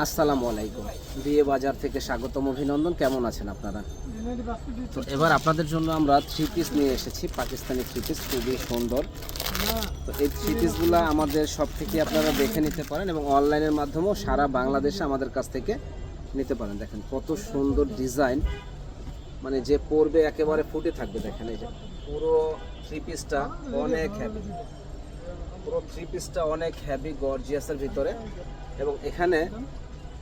আসসালামু আলাইকুম। বিয়ে বাজার থেকে স্বাগতম, অভিনন্দন। কেমন আছেন আপনারা? তো এবার আপনাদের জন্য আমরা থ্রি পিস নিয়ে এসেছি, পাকিস্তানি থ্রি পিস, খুবই সুন্দর। তো এই থ্রি পিসগুলো আমাদের সব থেকে আপনারা দেখে নিতে পারেন এবং অনলাইনের মাধ্যমেও সারা বাংলাদেশে আমাদের কাছ থেকে নিতে পারেন। দেখেন কত সুন্দর ডিজাইন, মানে যে পরবে একেবারে ফুটে থাকবে। দেখেন এই যে পুরো থ্রি পিসটা অনেক হ্যাভি, পুরো থ্রি পিসটা অনেক হ্যাভি গর্জিয়াসের ভিতরে। এবং এখানে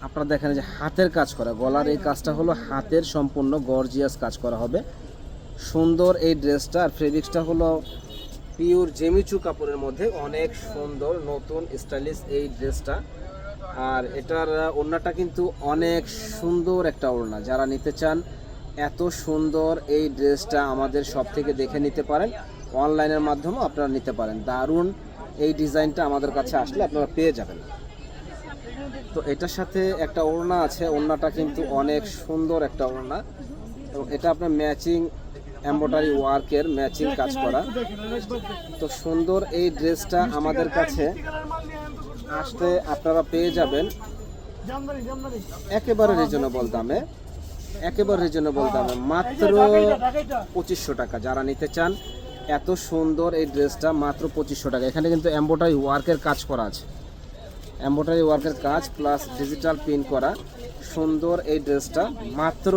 আপনারা দেখেন যে হাতের কাজ করা, গলার এই কাজটা হলো হাতের সম্পূর্ণ গর্জিয়াস কাজ করা হবে। সুন্দর এই ড্রেসটা, আর ফেব্রিক্সটা হলো পিওর জেমিচু কাপড়ের মধ্যে, অনেক সুন্দর নতুন স্টাইলিশ এই ড্রেসটা। আর এটার ওড়নাটা কিন্তু অনেক সুন্দর একটা ওড়না। যারা নিতে চান এত সুন্দর এই ড্রেসটা আমাদের সব থেকে দেখে নিতে পারেন, অনলাইনের মাধ্যমেও আপনারা নিতে পারেন। দারুণ এই ডিজাইনটা আমাদের কাছে আসলে আপনারা পেয়ে যাবেন। তো এটার সাথে একটা ওড়না আছে, ওড়নাটা কিন্তু অনেক সুন্দর একটা ওড়না এবং এটা আপনার ম্যাচিং এমব্রয়ডারি ওয়ার্কের ম্যাচিং কাজ করা। তো সুন্দর এই ড্রেসটা আমাদের কাছে আসতে আপনারা পেয়ে যাবেন একেবারে রিজনেবল দামে, একেবারে রিজনেবল দামে, মাত্র 2500 টাকা। যারা নিতে চান এত সুন্দর এই ড্রেসটা মাত্র 2500 টাকা। এখানে কিন্তু এমব্রয়ডারি ওয়ার্কের কাজ করা আছে, এমব্রয়ডারি ওয়ার্কের কাজ প্লাস ডিজিটাল প্রিন্ট করা সুন্দর এই ড্রেসটা মাত্র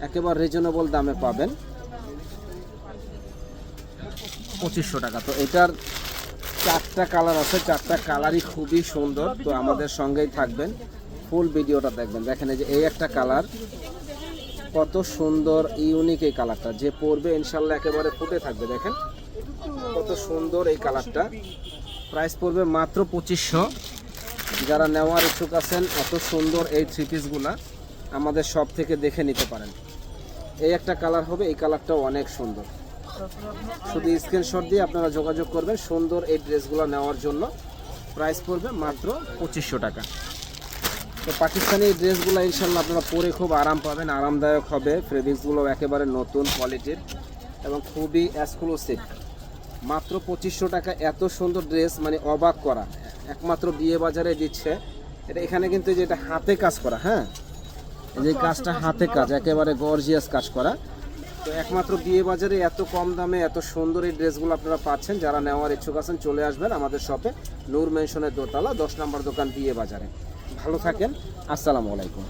একেবারে রিজনেবল দামে পাবেন, 2500 টাকা। তো এটার 4টা কালার আছে, 4টা কালারই খুবই সুন্দর। তো আমাদের সঙ্গেই থাকবেন, ফুল ভিডিওটা দেখবেন। দেখেন এই যে এই একটা কালার, কত সুন্দর ইউনিক এই কালারটা, যে পরবে ইনশাল্লাহ একেবারে ফুটে থাকবে। দেখেন কত সুন্দর এই কালারটা, প্রাইস পড়বে মাত্র 2500। যারা নেওয়ার ইচ্ছুক আছেন এত সুন্দর এই থ্রি পিসগুলা আমাদের সব থেকে দেখে নিতে পারেন। এই একটা কালার হবে, এই কালারটাও অনেক সুন্দর। শুধু স্ক্রিনশট দিয়ে আপনারা যোগাযোগ করবেন সুন্দর এই ড্রেসগুলো নেওয়ার জন্য। প্রাইস পড়বে মাত্র 2500 টাকা। তো পাকিস্তানি এই ড্রেসগুলো ইনশাল্লাহ আপনারা পরে খুব আরাম পাবেন, আরামদায়ক হবে। ফেব্রিক্সগুলো একেবারে নতুন কোয়ালিটির এবং খুবই এক্সক্লুসিভ। মাত্র 2500 টাকা এত সুন্দর ড্রেস, মানে অবাক করা। একমাত্র বিয়ে বাজারে দিচ্ছে এটা। এখানে কিন্তু যেটা হাতে কাজ করা, হ্যাঁ এই যে কাজটা হাতে কাজ, একেবারে গর্জিয়াস কাজ করা। তো একমাত্র বিয়ে বাজারে এত কম দামে এত সুন্দর এই ড্রেসগুলো আপনারা পাচ্ছেন। যারা নেওয়ার ইচ্ছুক আছেন চলে আসবেন আমাদের শপে, নূর মেনশনের দোতলা 10 নম্বর দোকান, বিয়ে বাজারে। ভালো থাকেন, আসসালামু আলাইকুম।